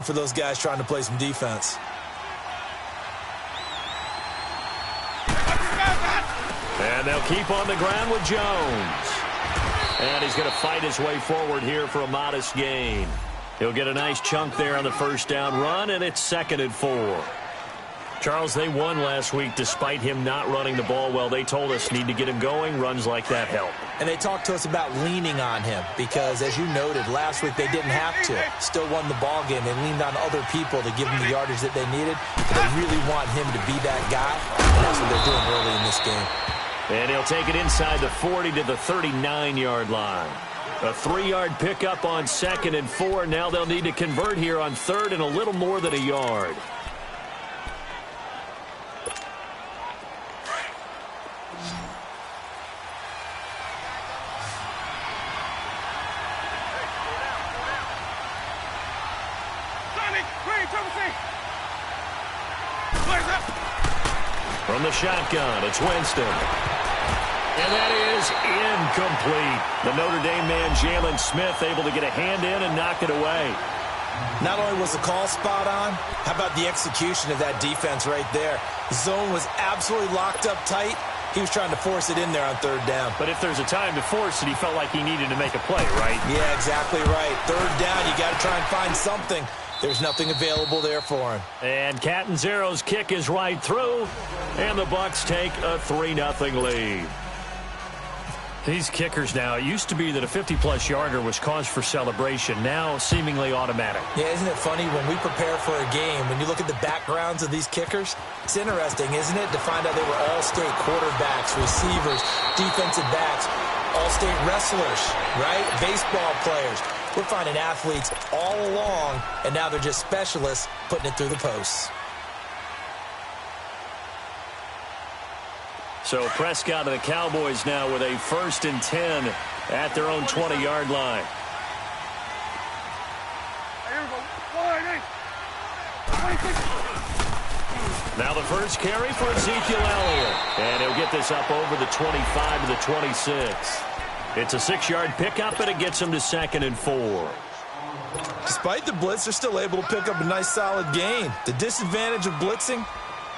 for those guys trying to play some defense. And they'll keep on the ground with Jones. And he's going to fight his way forward here for a modest gain. He'll get a nice chunk there on the first down run, and it's 2nd and 4. Charles, they won last week despite him not running the ball well. They told us need to get him going. Runs like that help. And they talked to us about leaning on him because, as you noted, last week they didn't have to. Still won the ball game. They leaned on other people to give them the yardage that they needed. But they really want him to be that guy, and that's what they're doing early in this game. And he'll take it inside the 40 to the 39-yard line. A 3-yard pickup on 2nd and 4. Now they'll need to convert here on 3rd and a little more than a yard. From the shotgun, it's Winston. And that is incomplete. The Notre Dame man, Jalen Smith, able to get a hand in and knock it away. Not only was the call spot on, how about the execution of that defense right there? The zone was absolutely locked up tight. He was trying to force it in there on 3rd down. But if there's a time to force it, he felt like he needed to make a play, right? Yeah, exactly right. 3rd down, you got to try and find something. There's nothing available there for him. And Catanzaro's kick is right through, and the Bucs take a 3-0 lead. These kickers now, it used to be that a 50-plus yarder was cause for celebration. Now, seemingly automatic. Yeah, isn't it funny when we prepare for a game, when you look at the backgrounds of these kickers, it's interesting, isn't it, to find out they were all-state quarterbacks, receivers, defensive backs, all-state wrestlers, right? Baseball players. We're finding athletes all along, and now they're just specialists putting it through the posts. So Prescott and the Cowboys now with a 1st and 10 at their own 20-yard line. Now the first carry for Ezekiel Elliott. And he'll get this up over the 25 to the 26. It's a 6-yard pickup, and it gets him to 2nd and 4. Despite the blitz, they're still able to pick up a nice solid gain. The disadvantage of blitzing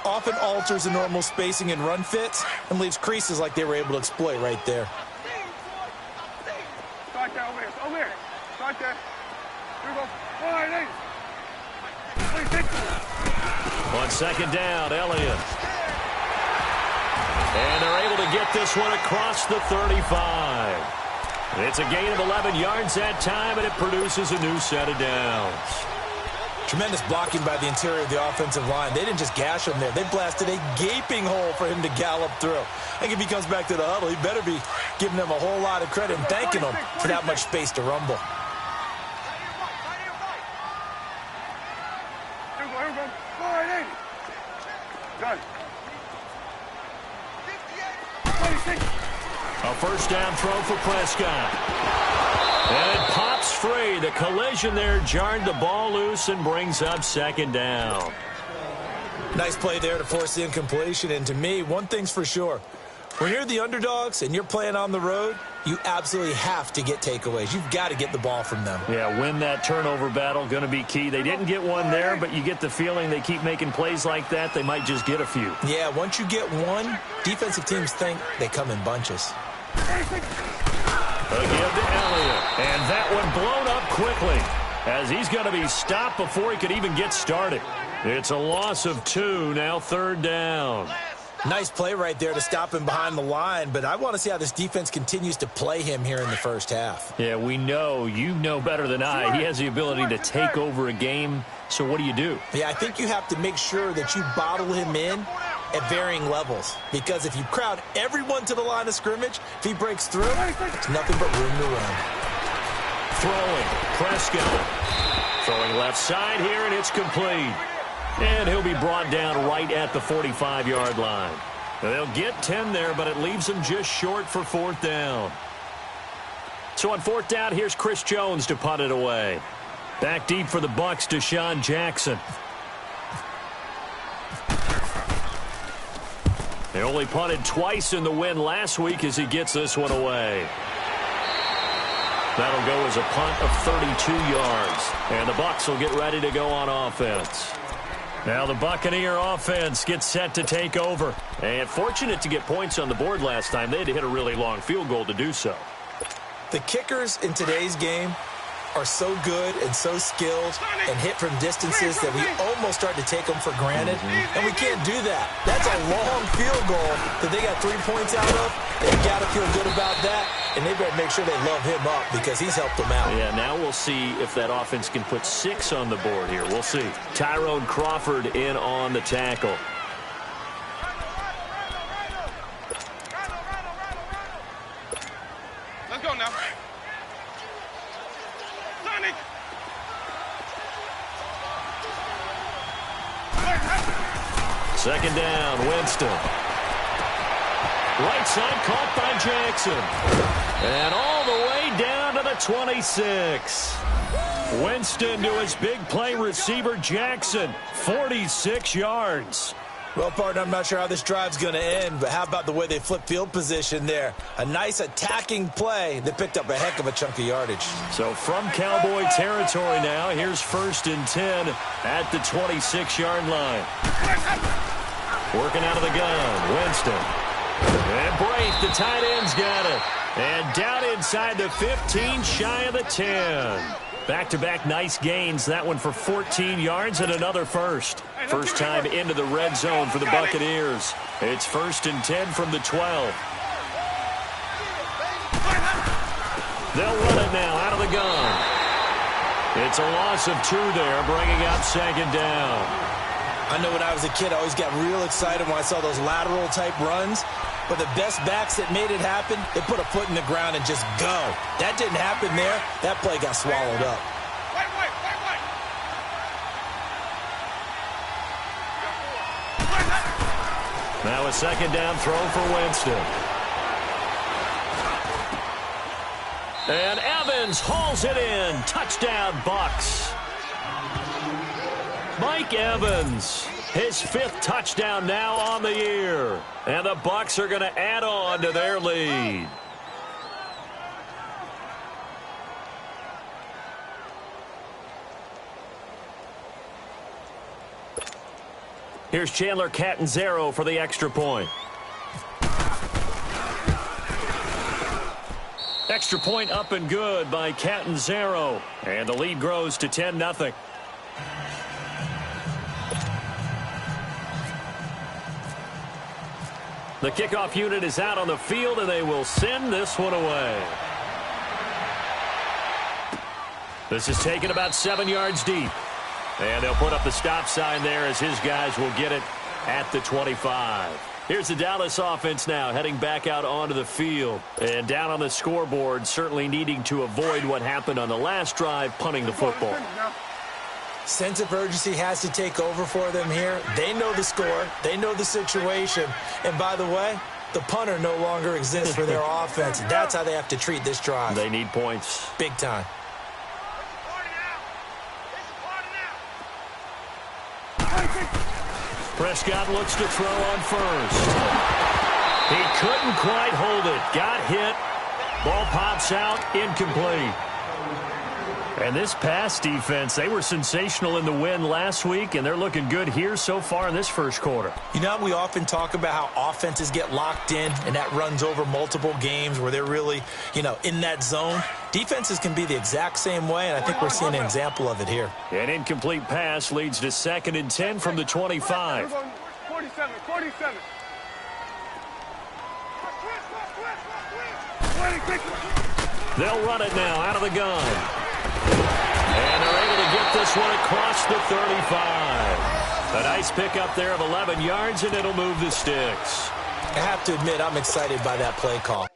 often alters the normal spacing and run fits and leaves creases like they were able to exploit right there. Start there, over here. Start there. Here we go. On 2nd down, Elliott. And they're able to get this one across the 35. It's a gain of 11 yards that time, and it produces a new set of downs. Tremendous blocking by the interior of the offensive line. They didn't just gash him there. They blasted a gaping hole for him to gallop through. I think if he comes back to the huddle, he better be giving them a whole lot of credit and thanking them for that much space to rumble. A first down throw for Prescott. And it pops free. The collision there jarred the ball loose and brings up 2nd down. Nice play there to force the incompletion. And to me, one thing's for sure. When you're the underdogs and you're playing on the road, you absolutely have to get takeaways. You've got to get the ball from them. Yeah, win that turnover battle, going to be key. They didn't get one there, but you get the feeling they keep making plays like that, they might just get a few. Yeah, once you get one, defensive teams think they come in bunches. A give to Elliott, and that one blown up quickly as he's going to be stopped before he could even get started. It's a loss of 2, now 3rd down. Nice play right there to stop him behind the line, but I want to see how this defense continues to play him here in the first half. Yeah, we know, you know better than I, he has the ability to take over a game, so what do? Yeah, I think you have to make sure that you bottle him in at varying levels, because if you crowd everyone to the line of scrimmage, if he breaks through, it's nothing but room to run. Throwing, Prescott. Throwing left side here, and it's complete. And he'll be brought down right at the 45-yard line. They'll get 10 there, but it leaves them just short for 4th down. So on 4th down, here's Chris Jones to punt it away. Back deep for the Bucs, Deshaun Jackson. They only punted twice in the win last week as he gets this one away. That'll go as a punt of 32 yards. And the Bucs will get ready to go on offense. Now the Buccaneer offense gets set to take over. And fortunate to get points on the board last time. They had to hit a really long field goal to do so. The kickers in today's game are so good and so skilled and hit from distances that we almost start to take them for granted, and we can't do that. That's a long field goal that they got 3 points out of. They got to feel good about that, and they better make sure they love him up because he's helped them out. Yeah, now we'll see if that offense can put 6 on the board here. We'll see. Tyrone Crawford in on the tackle. Let's go now. Sonic. Second down, Winston. Right side caught by Jackson. And all the way down to the 26. Winston to his big play receiver, Jackson. 46 yards. Well, partner, I'm not sure how this drive's going to end, but how about the way they flip field position there? A nice attacking play that picked up a heck of a chunk of yardage. So from Cowboy territory now, here's 1st and 10 at the 26-yard line. Working out of the gun, Winston. And Braith, the tight end's got it. And down inside the 15, shy of the 10. Back-to-back nice gains. That one for 14 yards and another first. First time into the red zone for the Buccaneers. It's 1st and 10 from the 12. They'll run it now out of the gun. It's a loss of 2 there, bringing up 2nd down. I know when I was a kid, I always got real excited when I saw those lateral-type runs. But the best backs that made it happen, they put a foot in the ground and just go. That didn't happen there. That play got swallowed up. Now a 2nd down throw for Winston. And Evans hauls it in. Touchdown, Bucs. Mike Evans, his 5th touchdown now on the year. And the Bucs are going to add on to their lead. Here's Chandler Catanzaro for the extra point. Extra point up and good by Catanzaro. And the lead grows to 10-0. The kickoff unit is out on the field, and they will send this one away. This is taken about 7 yards deep. And they'll put up the stop sign there as his guys will get it at the 25. Here's the Dallas offense now heading back out onto the field. And down on the scoreboard, certainly needing to avoid what happened on the last drive, punting the football. Sense of urgency has to take over for them here. They know the score. They know the situation. And by the way, the punter no longer exists for their offense. That's how they have to treat this drive. They need points. Big time. Prescott looks to throw on first. He couldn't quite hold it. Got hit. Ball pops out. Incomplete. And this pass defense, they were sensational in the win last week, and they're looking good here so far in this first quarter. You know, we often talk about how offenses get locked in, and that runs over multiple games where they're really, in that zone. Defenses can be the exact same way, and I think we're seeing an example of it here. An incomplete pass leads to 2nd and 10 from the 25. 47. They'll run it now out of the gun. And they're able to get this one across the 35. A nice pickup there of 11 yards, and it'll move the sticks. I have to admit, I'm excited by that play call.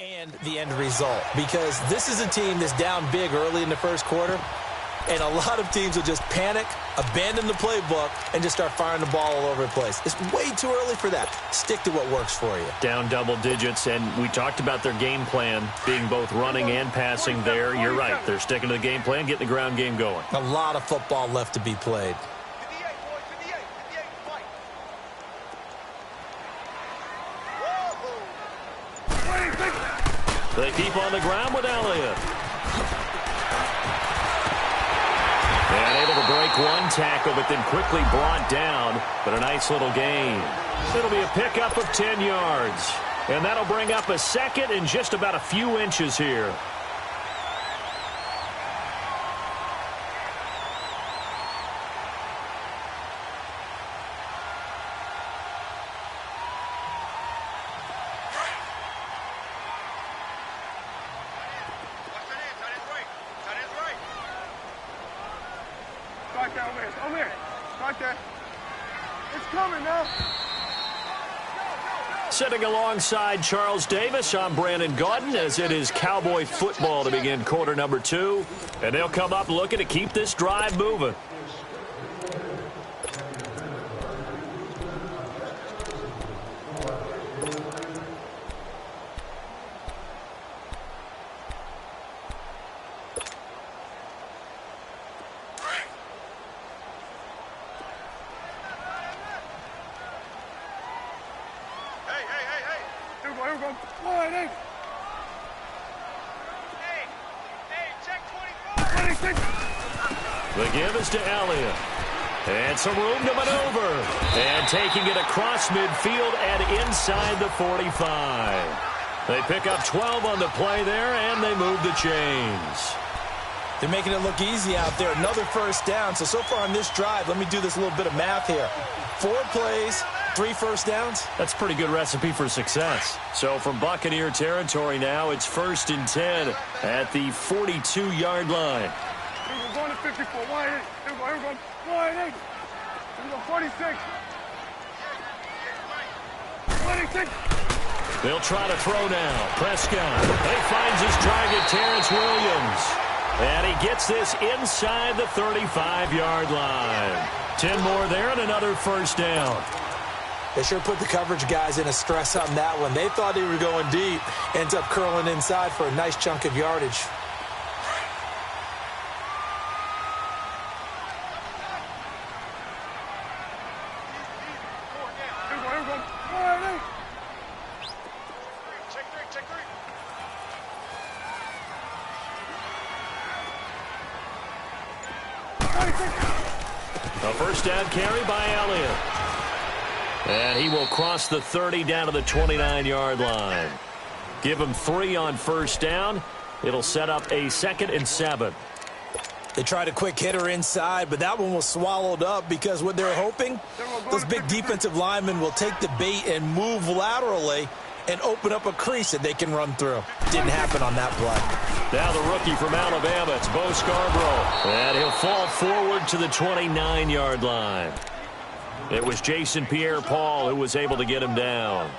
And the end result, because this is a team that's down big early in the first quarter, and a lot of teams will just panic, abandon the playbook, and just start firing the ball all over the place. It's way too early for that. Stick to what works for you. Down double digits, and we talked about their game plan being both running and passing there. You're right. They're sticking to the game plan, getting the ground game going. A lot of football left to be played. They keep on the ground with Elliott. And able to break one tackle, but then quickly brought down. But a nice little gain. It'll be a pickup of 10 yards. And that'll bring up a second and just about a few inches here. Over here. Right there. It's coming now. Sitting alongside Charles Davis, I'm Brandon Gaudin, as it is Cowboy football to begin quarter number 2. And they'll come up looking to keep this drive moving. The give is to Elliott. And some room to maneuver. And taking it across midfield and inside the 45. They pick up 12 on the play there, and they move the chains. They're making it look easy out there. Another first down. So far on this drive, let me do this little bit of math here. 4 plays, 3 first downs. That's a pretty good recipe for success. So from Buccaneer territory now, it's 1st and 10 at the 42-yard line. We're going to 54. Wide 8. Here we go. Wide 8. Here we go. 46. 26. They'll try to throw now. Prescott. He finds his target, Terrence Williams. And he gets this inside the 35-yard line. 10 more there and another first down. They sure put the coverage guys in a stress on that one. They thought they were going deep. Ends up curling inside for a nice chunk of yardage. A first down carry by Elliott. And he will cross the 30 down to the 29-yard line. Give him 3 on first down. It'll set up a 2nd and 7. They tried a quick hitter inside, but that one was swallowed up because what they're hoping, those big defensive linemen will take the bait and move laterally and open up a crease that they can run through. Didn't happen on that play. Now the rookie from Alabama, it's Bo Scarborough. And he'll fall forward to the 29-yard line. It was Jason Pierre-Paul who was able to get him down.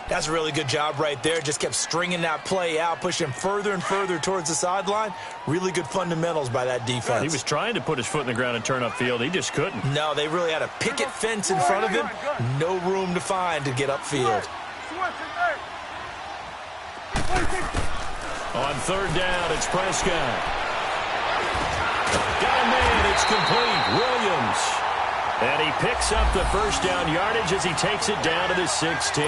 That's a really good job right there. Just kept stringing that play out, pushing further and further towards the sideline. Really good fundamentals by that defense. He was trying to put his foot in the ground and turn upfield. He just couldn't. No, they really had a picket fence in front of him. No room to find to get upfield. On third down, it's Prescott. Got a man, it's complete. Williams. And he picks up the first down yardage as he takes it down to the 16.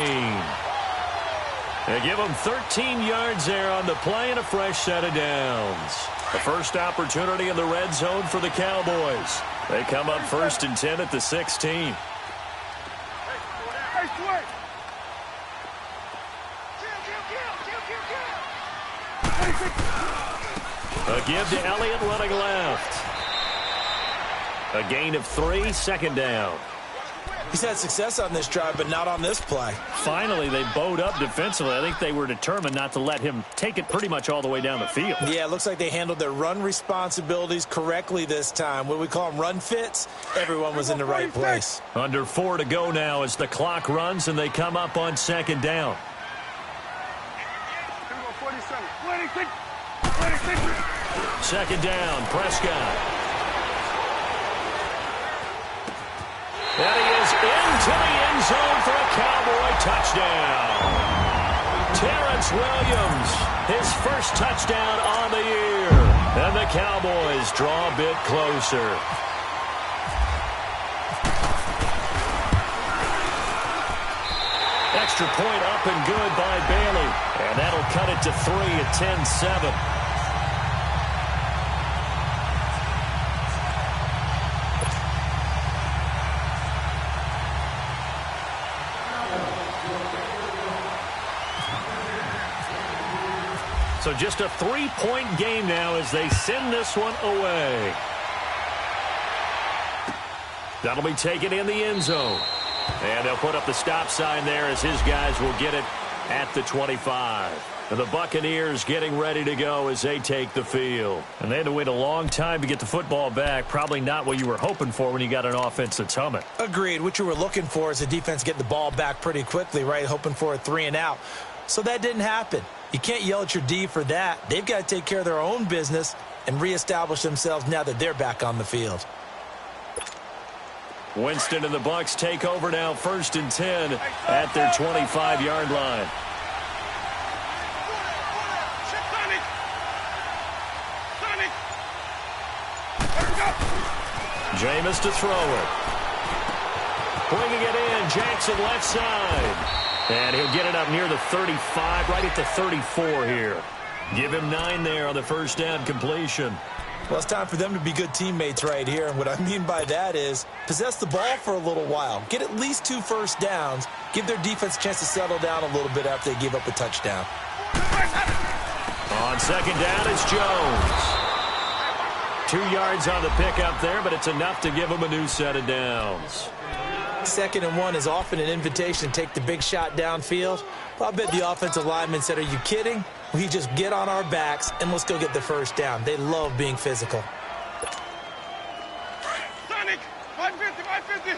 They give him 13 yards there on the play and a fresh set of downs. The first opportunity in the red zone for the Cowboys. They come up 1st and 10 at the 16. A give to Elliott running left. A gain of 3, 2nd down. He's had success on this drive, but not on this play. Finally, they bowed up defensively. I think they were determined not to let him take it pretty much all the way down the field. Yeah, it looks like they handled their run responsibilities correctly this time. What we call them run fits, everyone was in the right place. Under 4 to go now as the clock runs and they come up on 2nd down. Second down, Prescott. And he is into the end zone for a Cowboy touchdown. Terrence Williams, his first touchdown on the year. And the Cowboys draw a bit closer. Extra point up and good by Bailey. And that'll cut it to 3 at 10-7. So just a 3-point game now as they send this one away. That'll be taken in the end zone. And they'll put up the stop sign there as his guys will get it at the 25. And the Buccaneers getting ready to go as they take the field. And they had to wait a long time to get the football back. Probably not what you were hoping for when you got an offense that's humming. Agreed. What you were looking for is the defense getting the ball back pretty quickly, right? Hoping for a 3 and out. So that didn't happen. You can't yell at your D for that. They've got to take care of their own business and reestablish themselves now that they're back on the field. Winston and the Bucs take over now, 1st and 10 at their 25-yard line. Jameis to throw it. Bringing it in, Jackson left side. And he'll get it up near the 35, right at the 34 here. Give him 9 there on the first down completion. Well, it's time for them to be good teammates right here. And what I mean by that is possess the ball for a little while. Get at least 2 first downs. Give their defense a chance to settle down a little bit after they give up a touchdown. On second down, it's Jones. 2 yards on the pickup there, but it's enough to give him a new set of downs. 2nd and 1 is often an invitation to take the big shot downfield. Well, I bet the offensive lineman said, are you kidding? We just get on our backs and let's go get the first down. They love being physical. Sonic, 150, 150.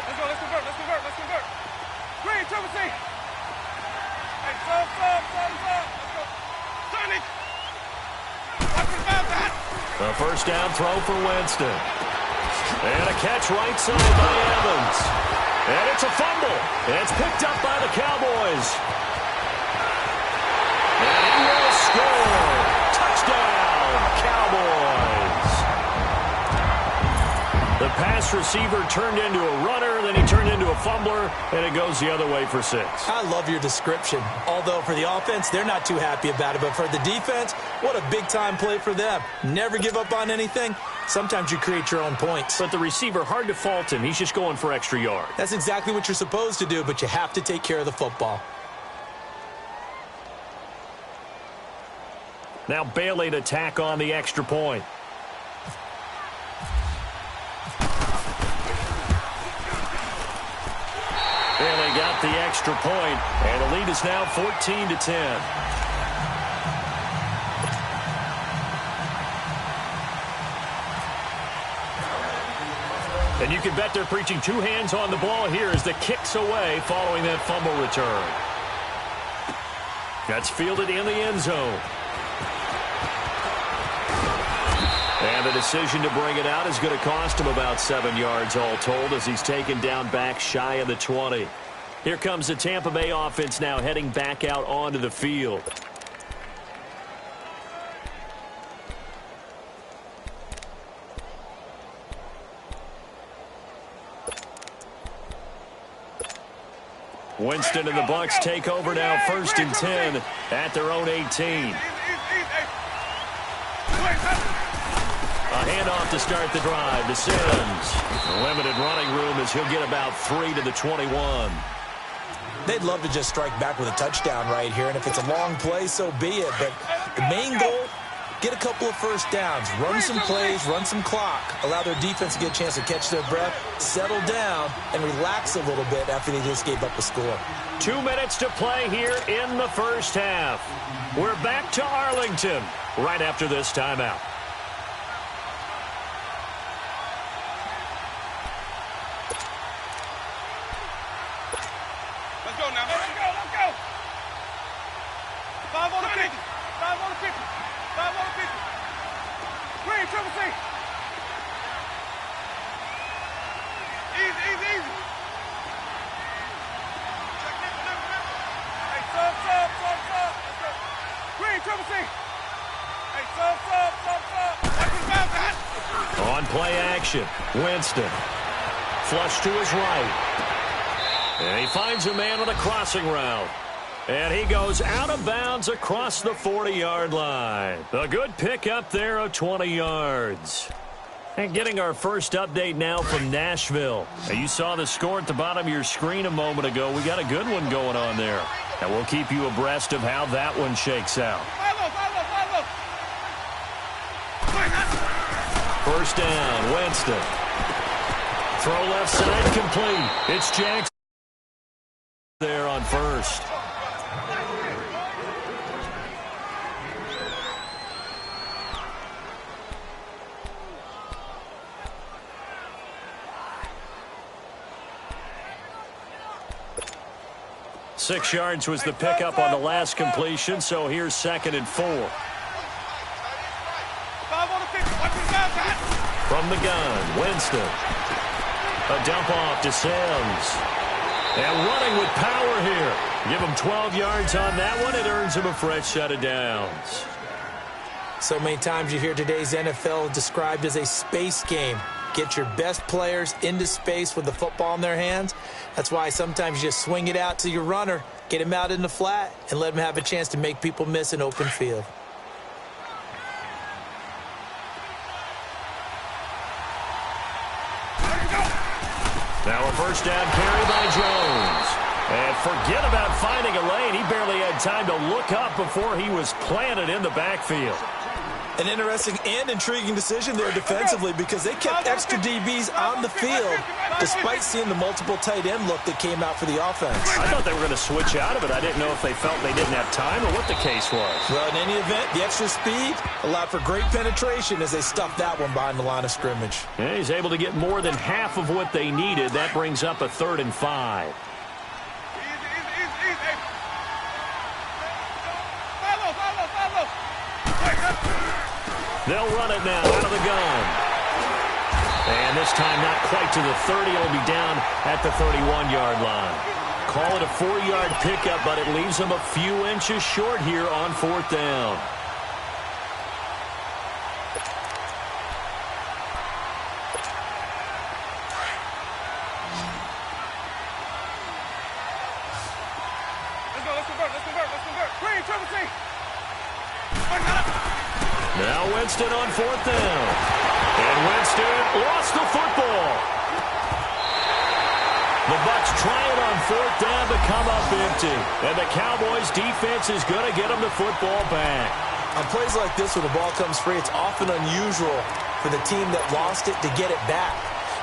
Let's go, let's convert. Green, triple C. Hey, stop. Let's go. Sonic. Watch about that. A first down throw for Winston. And a catch right side by Evans. And it's a fumble. It's picked up by the Cowboys. And he will score. Touchdown, Cowboys. The pass receiver turned into a runner, then he turned into a fumbler, and it goes the other way for 6. I love your description. Although for the offense, they're not too happy about it. But for the defense, what a big-time play for them. Never give up on anything. Sometimes you create your own points. But the receiver, hard to fault him. He's just going for extra yard. That's exactly what you're supposed to do, but you have to take care of the football. Now Bailey to tack on the extra point. Bailey got the extra point, and the lead is now 14-10. And you can bet they're preaching 2 hands on the ball here as the kick's away following that fumble return. That's fielded in the end zone. And the decision to bring it out is going to cost him about 7 yards all told as he's taken down back shy of the 20. Here comes the Tampa Bay offense now heading back out onto the field. Winston and the Bucs take over now, 1st and 10 at their own 18. A handoff to start the drive to Sims. Limited running room as he'll get about 3 to the 21. They'd love to just strike back with a touchdown right here, and if it's a long play, so be it. But the main goal, get a couple of first downs, run some plays, run some clock, allow their defense to get a chance to catch their breath, settle down, and relax a little bit after they just gave up a score. 2 minutes to play here in the first half. We're back to Arlington right after this timeout. Triple C. Hey, stop. Watch his mouth, man. On play action, Winston. Flush to his right. And he finds a man on a crossing route. And he goes out of bounds across the 40-yard line. A good pickup there of 20 yards. And getting our first update now from Nashville. Now, you saw the score at the bottom of your screen a moment ago. We got a good one going on there. And we'll keep you abreast of how that one shakes out. First down, Winston. Throw left side complete. It's Jackson there on first. Six yards was the pickup on the last completion, so here's 2nd and 4. From the gun, Winston. A dump off to Sims. And running with power here. Give him 12 yards on that one. It earns him a fresh set of downs. So many times you hear today's NFL described as a space game. Get your best players into space with the football in their hands. That's why sometimes you just swing it out to your runner, get him out in the flat, and let him have a chance to make people miss an open field. Now a first down carry by Jones. And forget about finding a lane. He barely had time to look up before he was planted in the backfield. An interesting and intriguing decision there defensively because they kept extra DBs on the field despite seeing the multiple tight end look that came out for the offense. I thought they were going to switch out of it. I didn't know if they felt they didn't have time or what the case was. Well, in any event, the extra speed allowed for great penetration as they stuffed that one behind the line of scrimmage. Yeah, he's able to get more than half of what they needed. That brings up a 3rd and 5. They'll run it now out of the gun. And this time not quite to the 30. It'll be down at the 31-yard line. Call it a 4-yard pickup, but it leaves them a few inches short here on 4th down. Let's convert. Green, Triple C. Now Winston on 4th down. And Winston lost the football. The Bucs try it on 4th down to come up empty. And the Cowboys defense is going to get them the football back. On plays like this where the ball comes free, it's often unusual for the team that lost it to get it back.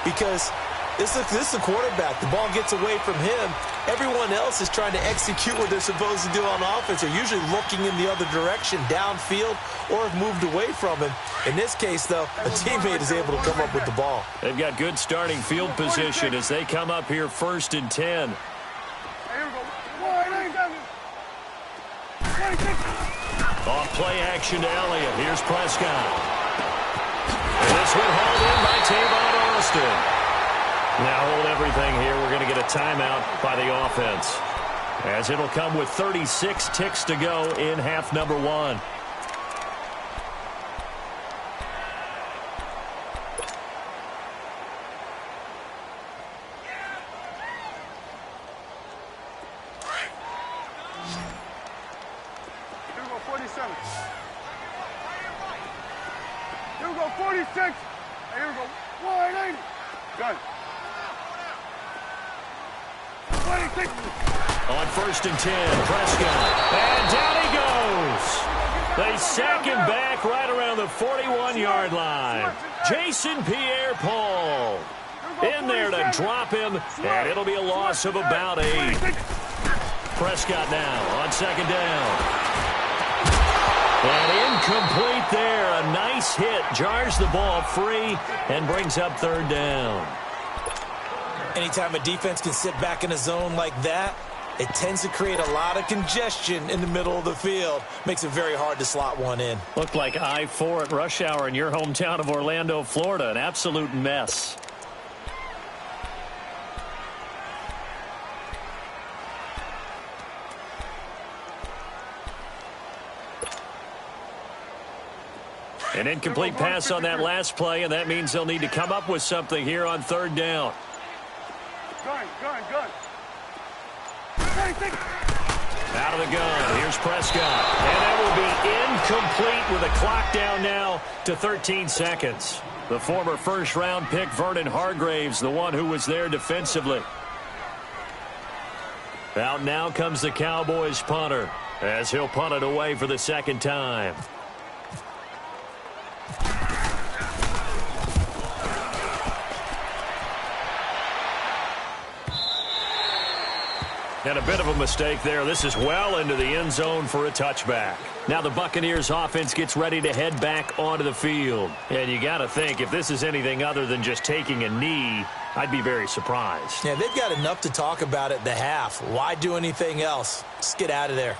Because this is the quarterback. The ball gets away from him. Everyone else is trying to execute what they're supposed to do on offense. They're usually looking in the other direction, downfield, or have moved away from him. In this case, though, a teammate is able to come up with the ball. They've got good starting field position as they come up here 1st and 10. Off play action to Elliott. Here's Prescott. And this one hauled in by Tavon Austin. Now hold everything here. We're going to get a timeout by the offense, as it'll come with 36 ticks to go in half number 1. Here we go, 47. Here we go, 46. Hey, here we go, 180. Gun. 26. On 1st and 10, Prescott. And down he goes. They sack him back right around the 41-yard line. Jason Pierre-Paul in there to drop him, and it'll be a loss of about 8. Prescott now on 2nd down. And incomplete there. A nice hit. Jars the ball free and brings up 3rd down. Anytime a defense can sit back in a zone like that, it tends to create a lot of congestion in the middle of the field. Makes it very hard to slot one in. Looked like I-4 at rush hour in your hometown of Orlando, Florida. An absolute mess. An incomplete pass on that last play, and that means they'll need to come up with something here on third down. Gun. Out of the gun. Here's Prescott. And that will be incomplete with a clock down now to 13 seconds. The former first-round pick, Vernon Hargraves, the one who was there defensively. Out now comes the Cowboys punter as he'll punt it away for the second time. And a bit of a mistake there. This is well into the end zone for a touchback. Now the Buccaneers offense gets ready to head back onto the field. And you got to think, if this is anything other than just taking a knee, I'd be very surprised. Yeah, they've got enough to talk about at the half. Why do anything else? Just get out of there.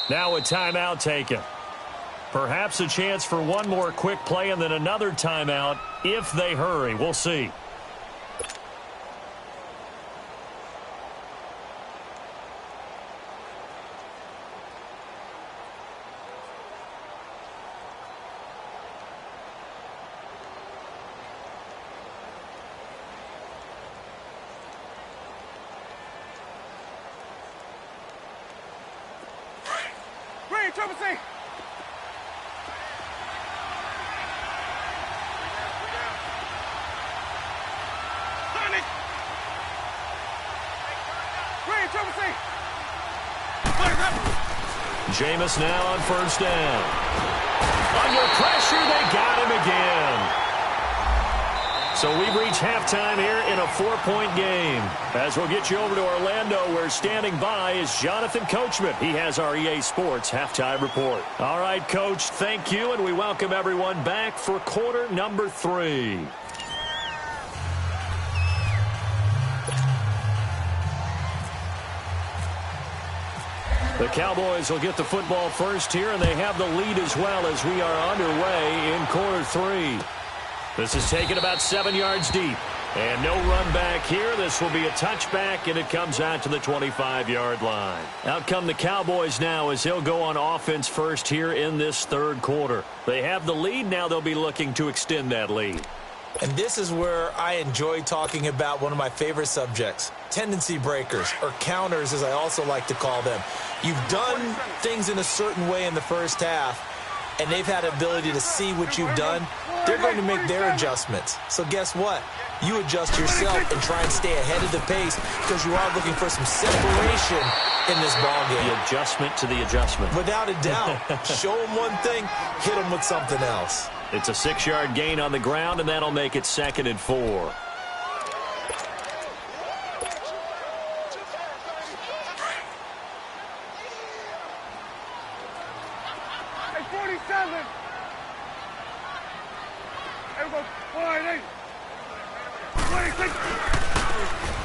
Now a timeout taken. Perhaps a chance for one more quick play and then another timeout if they hurry. We'll see. Triple C. Jameis now on first down. Under pressure, they got him again. So we've reached halftime here in a 4-point game. As we'll get you over to Orlando, where standing by is Jonathan Coachman. He has our EA Sports halftime report. All right, Coach, thank you, and we welcome everyone back for quarter number 3. The Cowboys will get the football first here, and they have the lead as well as we are underway in quarter 3. This is taken about 7 yards deep. And no run back here. This will be a touchback, and it comes out to the 25-yard line. Out come the Cowboys now as they'll go on offense first here in this third quarter. They have the lead. Now they'll be looking to extend that lead. And this is where I enjoy talking about one of my favorite subjects, tendency breakers, or counters as I also like to call them. You've done things in a certain way in the first half, and they've had the ability to see what you've done. They're going to make their adjustments. So guess what? You adjust yourself and try and stay ahead of the pace because you are looking for some separation in this ballgame. The adjustment to the adjustment. Without a doubt. Show them one thing, hit them with something else. It's a 6-yard gain on the ground, and that'll make it 2nd and 4.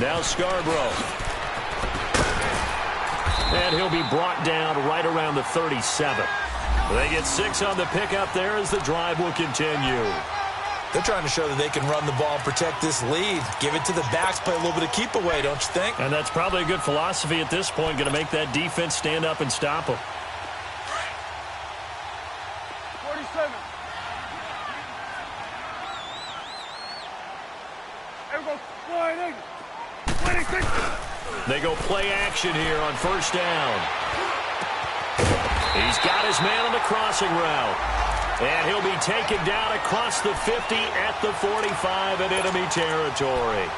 Now Scarborough. And he'll be brought down right around the 37. They get 6 on the pickup there as the drive will continue. They're trying to show that they can run the ball and protect this lead. Give it to the backs, play a little bit of keep away, don't you think? And that's probably a good philosophy at this point, going to make that defense stand up and stop them. 47. They go play action here on first down. He's got his man on the crossing route. And he'll be taken down across the 50 at the 45 in enemy territory.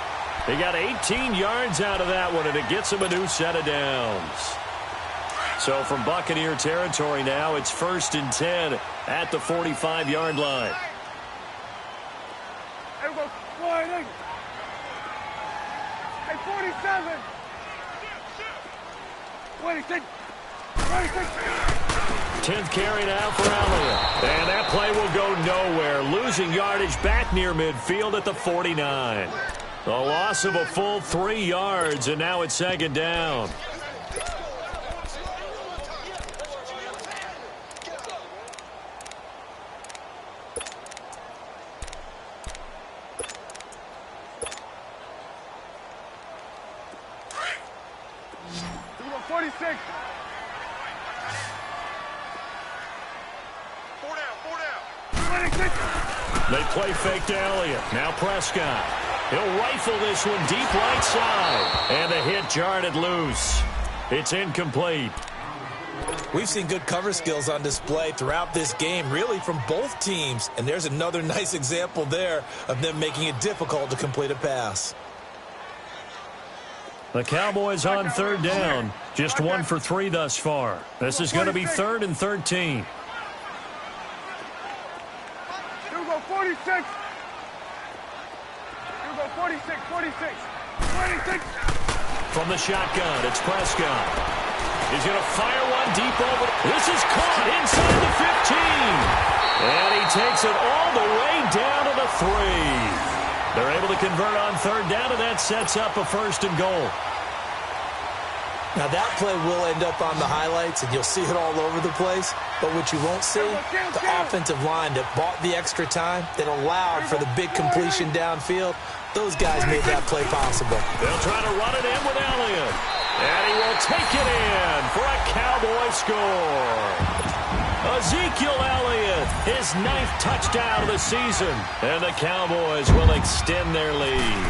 He got 18 yards out of that one, and it gets him a new set of downs. So from Buccaneer territory now, it's 1st and 10 at the 45-yard line. 47. 26. 10th carry now for Elliott. And that play will go nowhere. Losing yardage back near midfield at the 49. A loss of a full 3 yards, and now it's 2nd down. They play fake to Elliott. Now Prescott. He'll rifle this one deep right side. And the hit jarred it loose. It's incomplete. We've seen good cover skills on display throughout this game, really from both teams. And there's another nice example there of them making it difficult to complete a pass. The Cowboys on third down. Just 1 for 3 thus far. This is going to be 3rd and 13. Here we go, 46. Here we go, 46, 46. 26. From the shotgun, it's Prescott. He's going to fire one deep over. This is caught inside the 15. And he takes it all the way down to the 3. They're able to convert on third down, and that sets up a 1st and goal. Now that play will end up on the highlights, and you'll see it all over the place. But what you won't see, the offensive line that bought the extra time, that allowed for the big completion downfield, those guys made that play possible. They'll try to run it in with Elliott. And he will take it in for a Cowboy score. Ezekiel Elliott, his 9th touchdown of the season. And the Cowboys will extend their lead.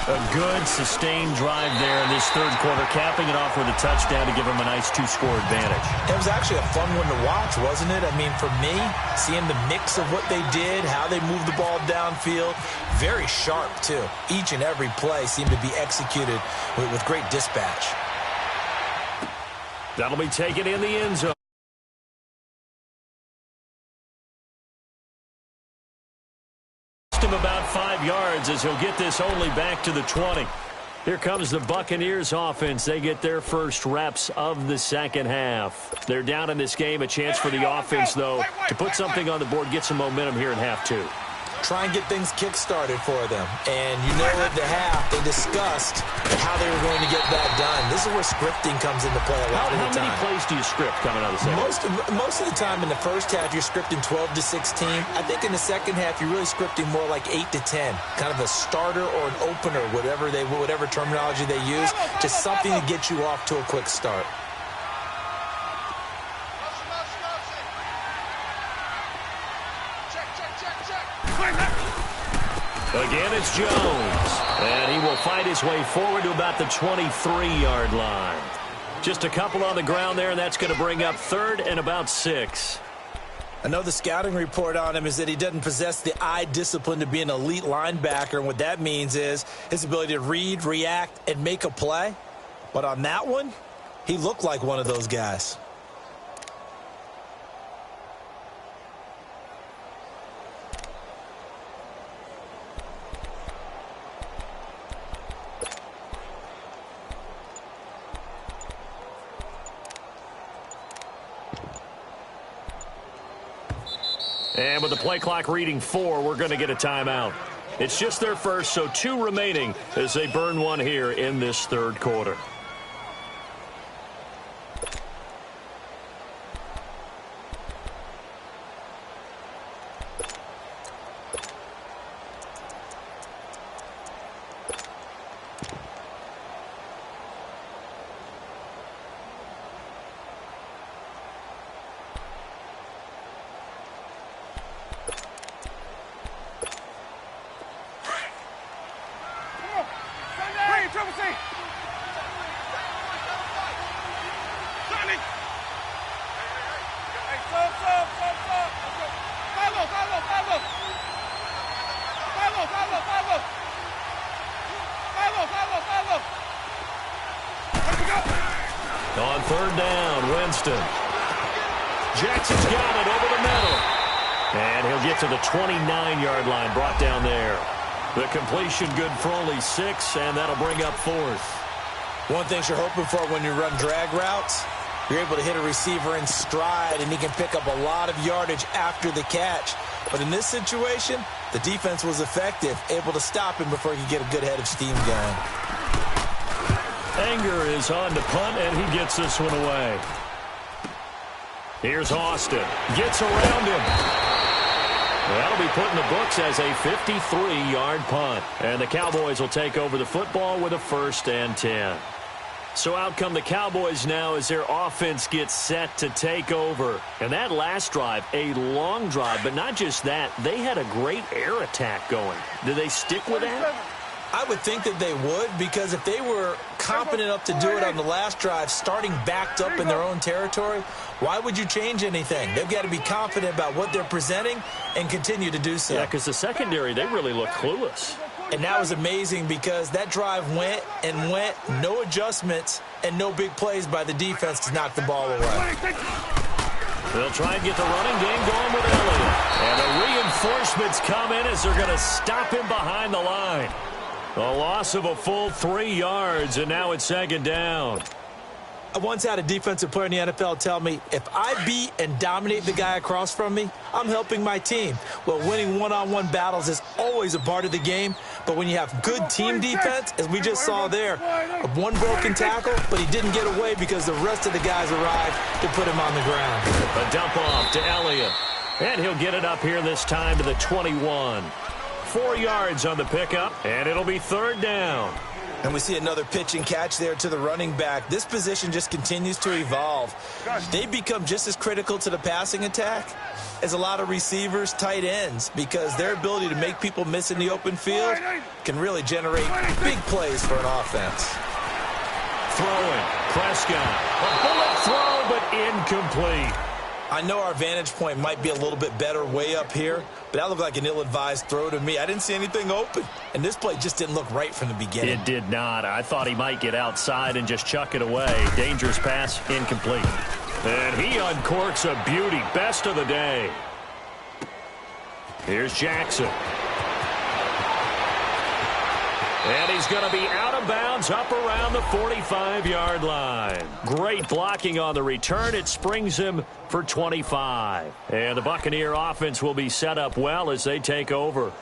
A good, sustained drive there in this third quarter, capping it off with a touchdown to give them a nice 2-score advantage. It was actually a fun one to watch, wasn't it? I mean, for me, seeing the mix of what they did, how they moved the ball downfield, very sharp, too. Each and every play seemed to be executed with great dispatch. That'll be taken in the end zone. Him about 5 yards as he'll get this only back to the 20. Here comes the Buccaneers offense. They get their first reps of the second half. They're down in this game. A chance for the offense, though, to put something on the board, get some momentum here in half 2. Try and get things kick-started for them. And you know at the half, they discussed how they were going to get that done. This is where scripting comes into play a lot of the time. How many plays do you script coming out of the second? Most of the time in the first half, you're scripting 12 to 16. I think in the second half, you're really scripting more like 8 to 10. Kind of a starter or an opener, whatever terminology they use. Just something to get you off to a quick start. Again, it's Jones. And he will fight his way forward to about the 23-yard line. Just a couple on the ground there, and that's going to bring up 3rd and about 6. I know the scouting report on him is that he doesn't possess the eye discipline to be an elite linebacker, and what that means is his ability to read, react, and make a play. But on that one, he looked like one of those guys. And with the play clock reading 4, we're going to get a timeout. It's just their first, so 2 remaining as they burn one here in this third quarter. On third down, Winston. Jackson's got it over the middle. And he'll get to the 29-yard line, brought down there. The completion good for only 6, and that'll bring up 4th. One thing you're hoping for when you run drag routes, you're able to hit a receiver in stride, and he can pick up a lot of yardage after the catch. But in this situation, the defense was effective, able to stop him before he could get a good head of steam going. Anger is on to punt, and he gets this one away. Here's Austin. Gets around him. That'll be put in the books as a 53-yard punt. And the Cowboys will take over the football with a 1st and 10. So out come the Cowboys now as their offense gets set to take over. And that last drive, a long drive, but not just that. They had a great air attack going. Do they stick with that? I would think that they would, because if they were confident enough to do it on the last drive, starting backed up in their own territory, why would you change anything? They've got to be confident about what they're presenting and continue to do so. Yeah, because the secondary, they really look clueless. And that was amazing because that drive went and went, no adjustments and no big plays by the defense to knock the ball away. They'll try and get the running game going with Elliott. And the reinforcements come in as they're going to stop him behind the line. A loss of a full 3 yards, and now it's second down. I once had a defensive player in the NFL tell me, if I beat and dominate the guy across from me, I'm helping my team. Well, winning one-on-one battles is always a part of the game, but when you have good team defense, as we just saw there, one broken tackle, but he didn't get away because the rest of the guys arrived to put him on the ground. A dump off to Elliott, and he'll get it up here this time to the 21. 4 yards on the pickup, and it'll be third down. And we see another pitch and catch there to the running back. This position just continues to evolve. They become just as critical to the passing attack as a lot of receivers, tight ends, because their ability to make people miss in the open field can really generate big plays for an offense. Throwing, Prescott. A bullet throw, but incomplete. I know our vantage point might be a little bit better way up here, but that looked like an ill-advised throw to me. I didn't see anything open, and this play just didn't look right from the beginning. It did not. I thought he might get outside and just chuck it away. Dangerous pass, incomplete. And he uncorks a beauty. Best of the day. Here's Jackson. And he's going to be out of bounds up around the 45-yard line. Great blocking on the return. It springs him for 25. And the Buccaneer offense will be set up well as they take over.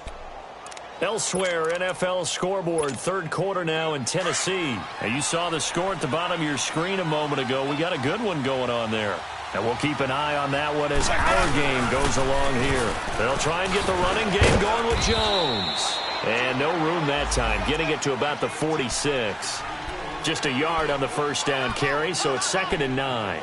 Elsewhere, NFL scoreboard, third quarter now in Tennessee. And you saw the score at the bottom of your screen a moment ago. We got a good one going on there. And we'll keep an eye on that one as our game goes along here. They'll try and get the running game going with Jones. And no room that time, getting it to about the 46. Just a yard on the first down carry, so it's 2nd and 9.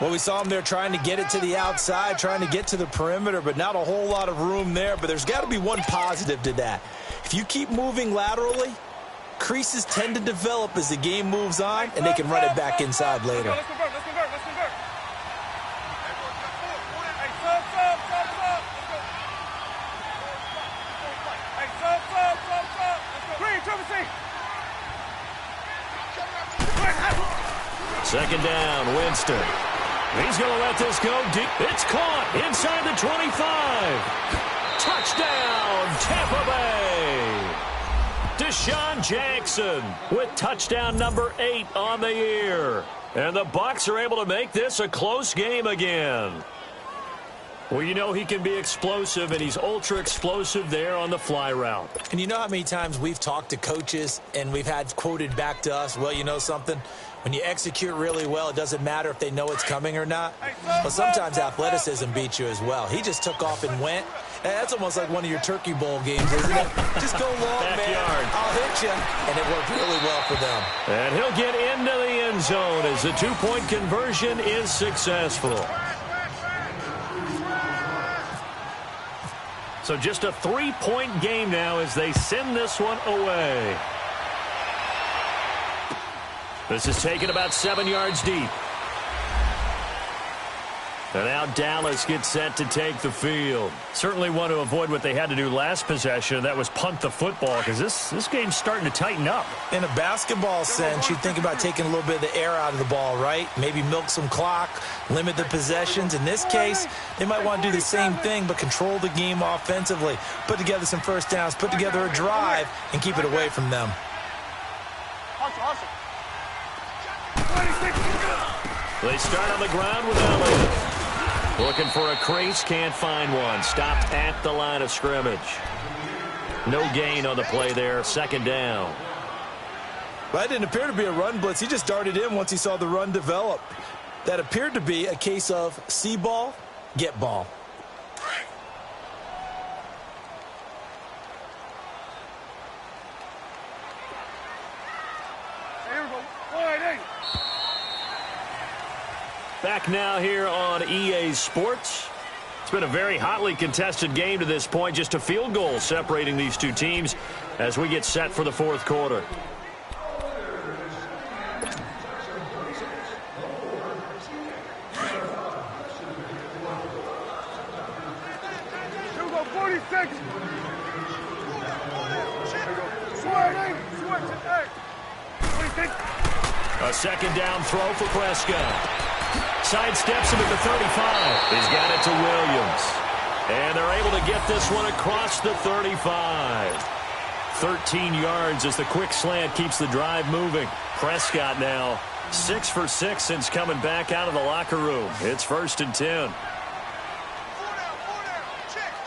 Well, we saw him there trying to get it to the outside, trying to get to the perimeter, but not a whole lot of room there. But there's got to be one positive to that. If you keep moving laterally, creases tend to develop as the game moves on, and they can run it back inside later. Let's convert. Second down, Winston. He's going to let this go deep. It's caught inside the 25. Touchdown, Tampa Bay. Deshaun Jackson with touchdown number 8 on the year. And the Bucs are able to make this a close game again. Well, you know he can be explosive, and he's ultra-explosive there on the fly route. And you know how many times we've talked to coaches and we've had quoted back to us, well, you know something? When you execute really well, it doesn't matter if they know it's coming or not. But sometimes athleticism beats you as well. He just took off and went. And that's almost like one of your Turkey Bowl games, isn't it? Just go long, man. I'll hit you. And it worked really well for them. And he'll get into the end zone as the 2-point conversion is successful. So just a 3-point game now as they send this one away. This is taken about 7 yards deep. And now Dallas gets set to take the field. Certainly want to avoid what they had to do last possession. That was punt the football, because this game's starting to tighten up. In a basketball sense, you think about taking a little bit of the air out of the ball, right? Maybe milk some clock, limit the possessions. In this case, they might want to do the same thing, but control the game offensively. Put together some first downs, put together a drive, and keep it away from them. They start on the ground with Elliott. Looking for a crease, can't find one. Stopped at the line of scrimmage. No gain on the play there, second down. Well, that didn't appear to be a run blitz. He just darted in once he saw the run develop. That appeared to be a case of see ball, get ball. Here we go. 180. back now here on EA Sports. It's been a very hotly contested game to this point. Just a field goal separating these two teams as we get set for the fourth quarter. Here we go, 46. A second down throw for Prescott. Sidesteps him at the 35. He's got it to Williams. And they're able to get this one across the 35. 13 yards as the quick slant keeps the drive moving. Prescott now 6 for 6 since coming back out of the locker room. It's 1st and 10. Here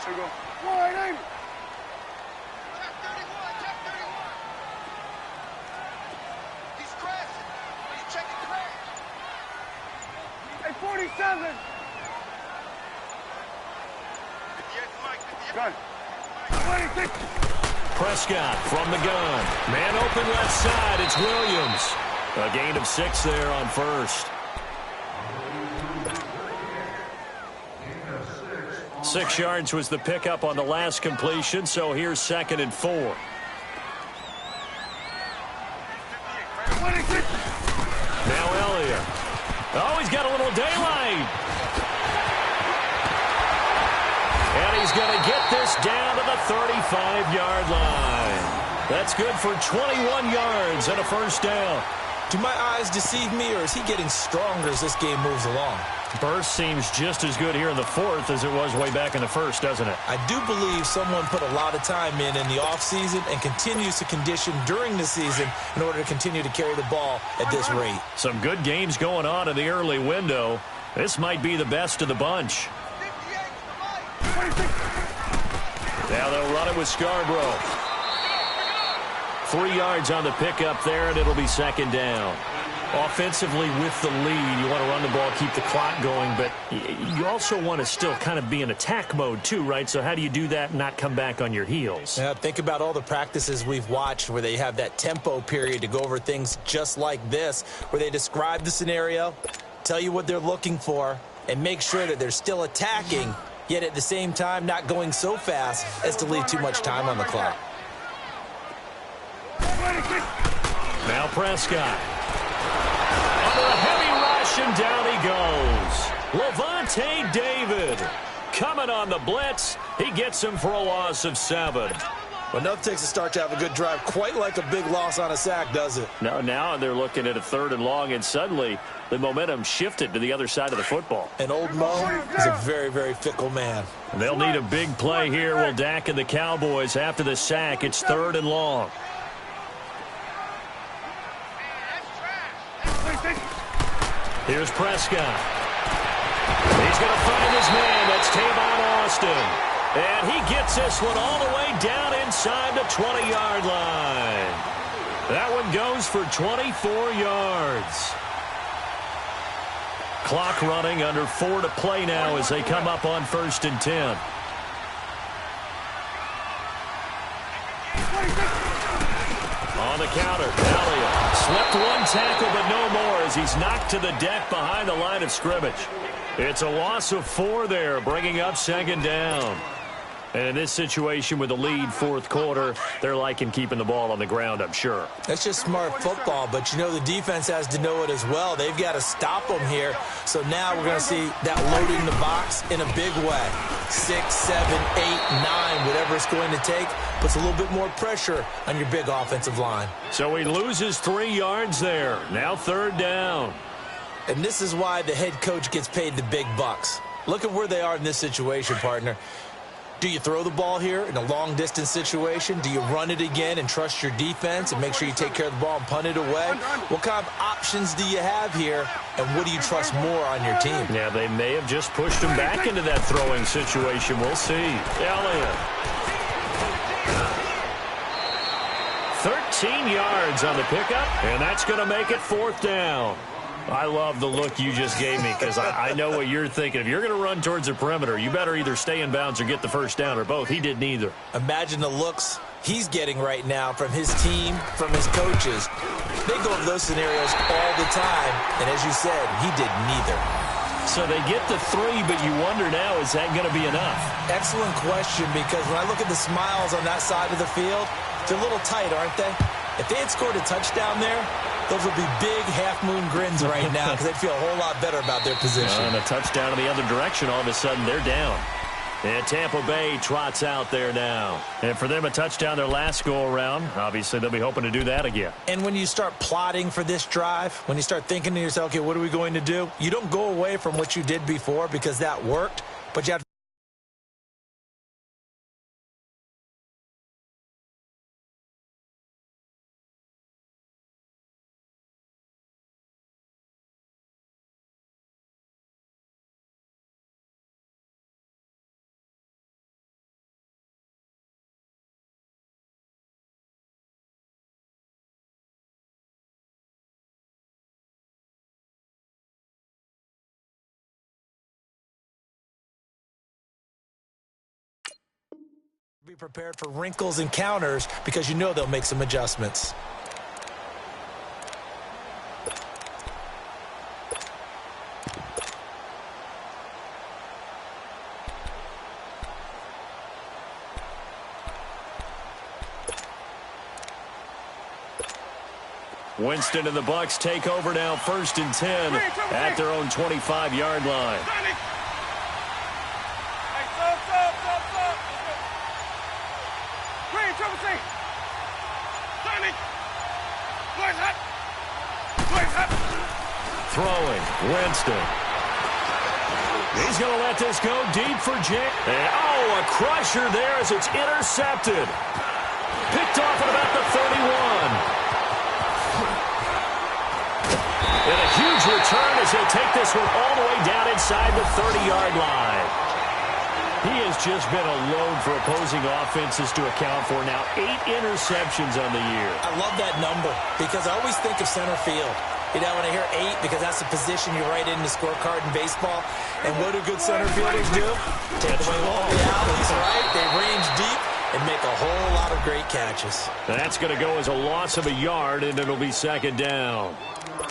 we go. 180. Hey, 47. Gun. 26. Prescott from the gun. Man open left side. It's Williams. A gain of 6 there on first. 6 yards was the pickup on the last completion, so here's 2nd and 4. 26. Now Elliott. Oh, he's got a little daylight. And he's going to get this down to the 35-yard line. That's good for 21 yards and a first down. Do my eyes deceive me, or is he getting stronger as this game moves along? Burst seems just as good here in the fourth as it was way back in the first, doesn't it? I do believe someone put a lot of time in the offseason and continues to condition during the season in order to continue to carry the ball at this rate. Some good games going on in the early window. This might be the best of the bunch. Now they'll run it with Scarborough. 3 yards on the pickup there, and it'll be 2nd down. Offensively with the lead, you want to run the ball, keep the clock going, but you also want to still kind of be in attack mode too, right? So how do you do that and not come back on your heels? Yeah, think about all the practices we've watched where they have that tempo period to go over things just like this, where they describe the scenario, tell you what they're looking for, and make sure that they're still attacking, yet at the same time not going so fast as to leave too much time on the clock. Now Prescott. Under a heavy rush, and down he goes. Levante David coming on the blitz. He gets him for a loss of 7. Well, enough takes a start to have a good drive, quite like a big loss on a sack, does it? No, now they're looking at a 3rd and long, and suddenly the momentum shifted to the other side of the football. And old Mo is a very, very fickle man. And they'll need a big play here. Will Dak and the Cowboys after the sack. It's 3rd and long. Here's Prescott. He's going to find his man. That's Tavon Austin. And he gets this one all the way down inside the 20-yard line. That one goes for 24 yards. Clock running, under 4 to play now as they come up on 1st and 10. On the counter, Elliott swept one tackle, but no more as he's knocked to the deck behind the line of scrimmage. It's a loss of 4 there, bringing up 2nd down. And in this situation with the lead, 4th quarter, they're liking keeping the ball on the ground, I'm sure. That's just smart football, but you know the defense has to know it as well. They've got to stop them here. So now we're going to see that loading the box in a big way. 6, 7, 8, 9, whatever it's going to take, puts a little bit more pressure on your big offensive line. So he loses 3 yards there. Now 3rd down. And this is why the head coach gets paid the big bucks. Look at where they are in this situation, partner. Do you throw the ball here in a long-distance situation? Do you run it again and trust your defense and make sure you take care of the ball and punt it away? What kind of options do you have here, and what do you trust more on your team? Yeah, they may have just pushed him back into that throwing situation. We'll see. Elliott. 13 yards on the pickup, and that's going to make it 4th down. I love the look you just gave me because I know what you're thinking. If you're going to run towards the perimeter, you better either stay in bounds or get the first down, or both. He did neither. Imagine the looks he's getting right now from his team, from his coaches. They go over those scenarios all the time, and as you said, he did neither. So they get the 3, but you wonder now, is that going to be enough? Excellent question, because when I look at the smiles on that side of the field, they're a little tight, aren't they? If they had scored a touchdown there, those would be big half-moon grins right now because they'd feel a whole lot better about their position. And a touchdown in the other direction, all of a sudden they're down. And Tampa Bay trots out there now. And for them, a touchdown their last go-around. Obviously, they'll be hoping to do that again. And when you start plotting for this drive, when you start thinking to yourself, okay, what are we going to do? You don't go away from what you did before because that worked, but you have to be prepared for wrinkles and counters because you know they'll make some adjustments. Winston and the Bucs take over now, 1st and 10 at their own 25-yard line. Throwing, Winston. He's going to let this go deep for Jay. And, a crusher there as it's intercepted. Picked off at about the 31. And a huge return as he'll take this one all the way down inside the 30-yard line. He has just been a load for opposing offenses to account for now. 8 interceptions on the year. I love that number because I always think of center field. You know, when I hear 8, because that's the position you write in the scorecard in baseball. And what do good center fielders do? Take away all the alleys, right? They range deep and make a whole lot of great catches. That's going to go as a loss of a yard, and it'll be 2nd down.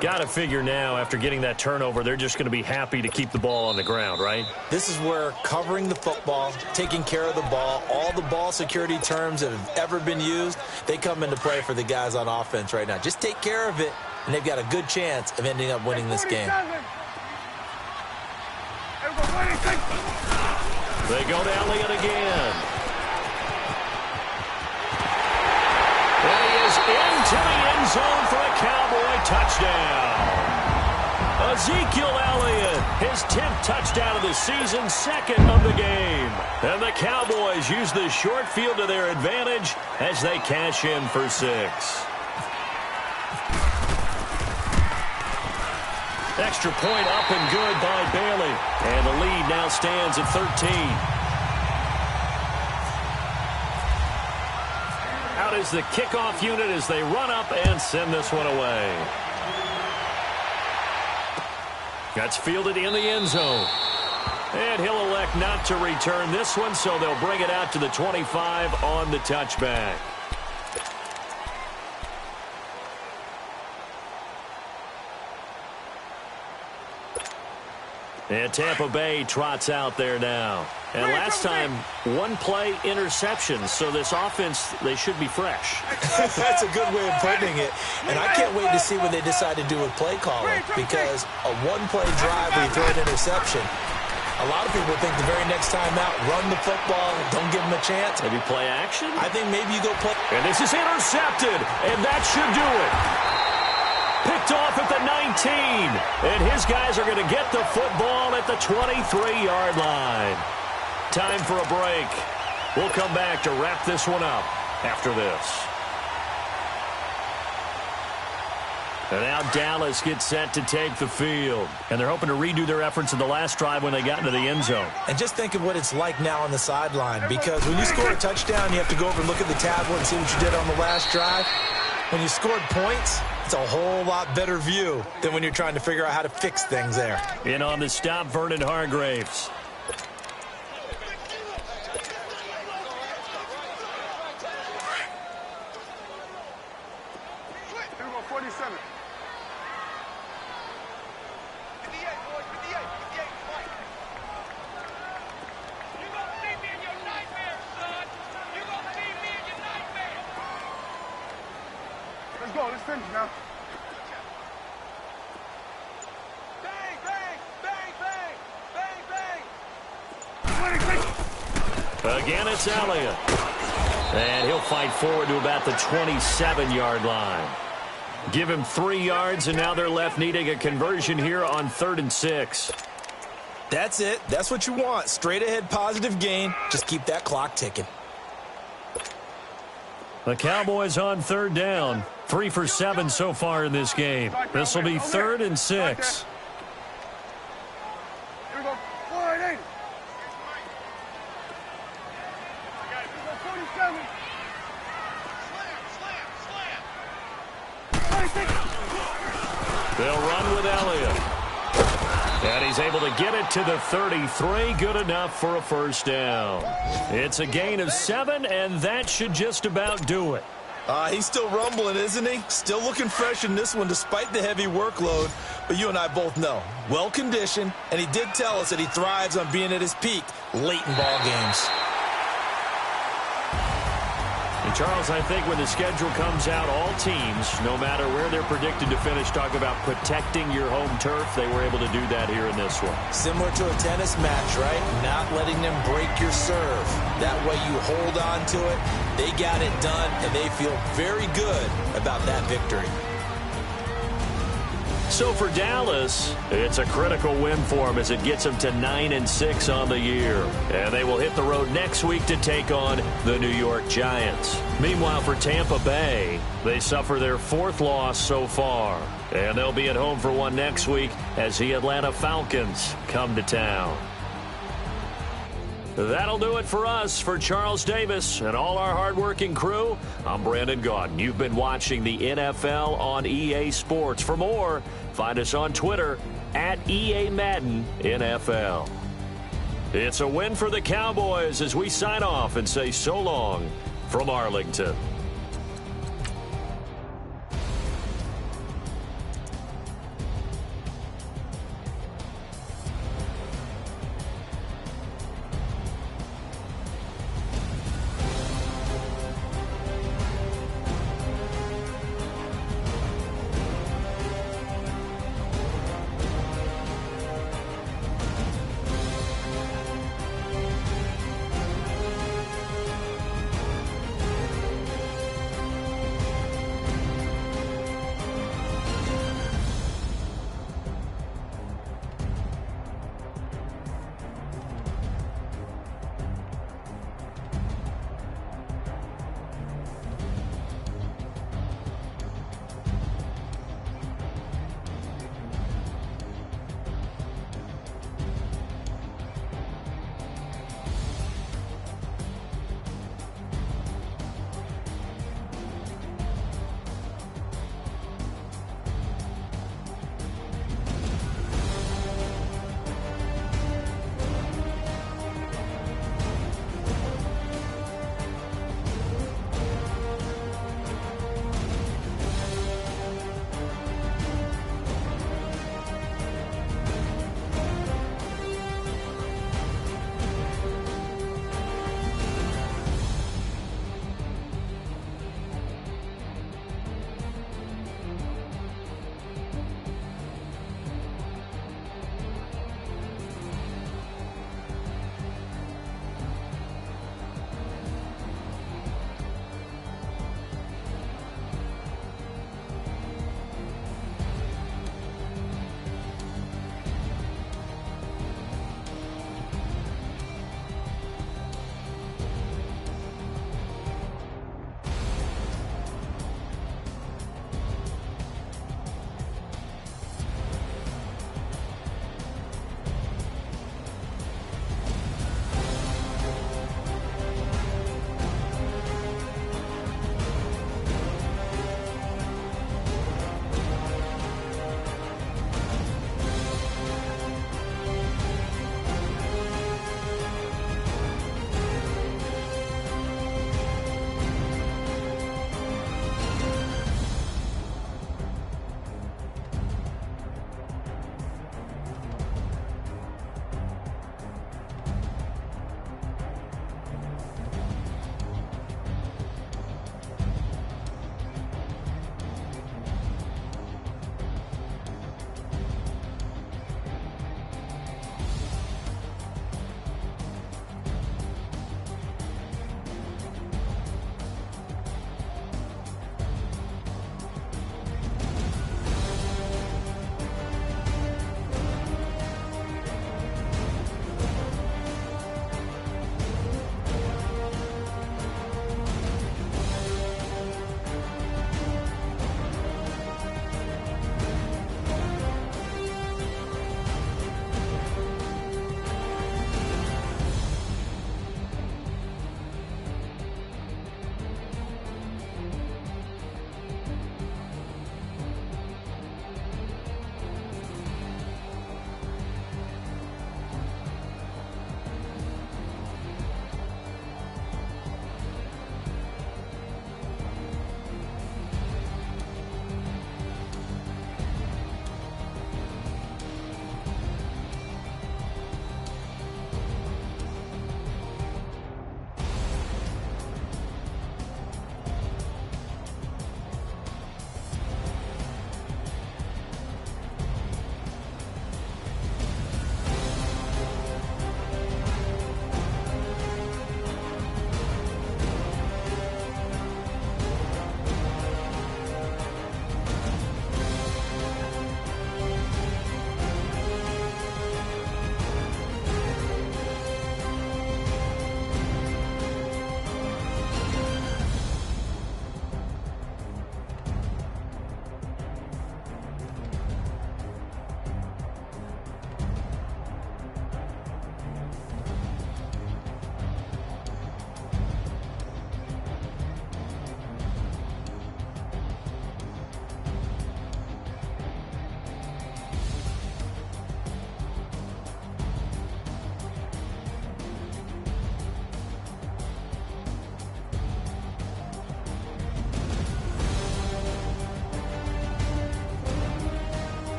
Got to figure now, after getting that turnover, they're just going to be happy to keep the ball on the ground, right? This is where covering the football, taking care of the ball, all the ball security terms that have ever been used, they come into play for the guys on offense right now. Just take care of it, and they've got a good chance of ending up winning this game. They go to Elliott again. And he is into the end zone for a Cowboy touchdown. Ezekiel Elliott, his 10th touchdown of the season, 2nd of the game. And the Cowboys use the short field to their advantage as they cash in for 6. Extra point up and good by Bailey. And the lead now stands at 13. Out is the kickoff unit as they run up and send this one away. That's fielded in the end zone. And he'll elect not to return this one, so they'll bring it out to the 25 on the touchback. And Tampa Bay trots out there now. And last time, 1-play interception. So this offense, they should be fresh. That's a good way of putting it. And I can't wait to see what they decide to do with play calling. Because a 1-play drive where you throw an interception, a lot of people think the very next time out, run the football, don't give them a chance. Maybe play action? I think maybe you go play. And this is intercepted. And that should do it. Picked off at the 19. And his guys are going to get the football at the 23-yard line. Time for a break. We'll come back to wrap this one up after this. And now Dallas gets set to take the field. And they're hoping to redo their efforts in the last drive when they got into the end zone. And just think of what it's like now on the sideline. Because when you score a touchdown, you have to go over and look at the tablet and see what you did on the last drive. When you scored points, it's a whole lot better view than when you're trying to figure out how to fix things there. In on the stop, Vernon Hargreaves. finish now. Again, it's Elliott. And he'll fight forward to about the 27-yard line. Give him 3 yards, and now they're left needing a conversion here on 3rd and 6. That's it. That's what you want. Straight ahead positive gain. Just keep that clock ticking. The Cowboys on 3rd down. 3 for 7 so far in this game. This will be 3rd and 6. Here we go. 480. 47. They'll run with Elliott. And he's able to get it to the 33. Good enough for a first down. It's a gain of 7, and that should just about do it. He's still rumbling, isn't he? Still looking fresh in this one despite the heavy workload. But you and I both know, well-conditioned, and he did tell us that he thrives on being at his peak late in ball games. And Charles, I think when the schedule comes out, all teams, no matter where they're predicted to finish, talk about protecting your home turf. They were able to do that here in this one. Similar to a tennis match, right? Not letting them break your serve. That way you hold on to it. They got it done, and they feel very good about that victory. So for Dallas, it's a critical win for them as it gets them to 9-6 on the year. And they will hit the road next week to take on the New York Giants. Meanwhile, for Tampa Bay, they suffer their 4th loss so far. And they'll be at home for one next week as the Atlanta Falcons come to town. That'll do it for us. For Charles Davis and all our hardworking crew, I'm Brandon Gaudin. You've been watching the NFL on EA Sports. For more, find us on Twitter at EA Madden NFL. It's a win for the Cowboys as we sign off and say so long from Arlington.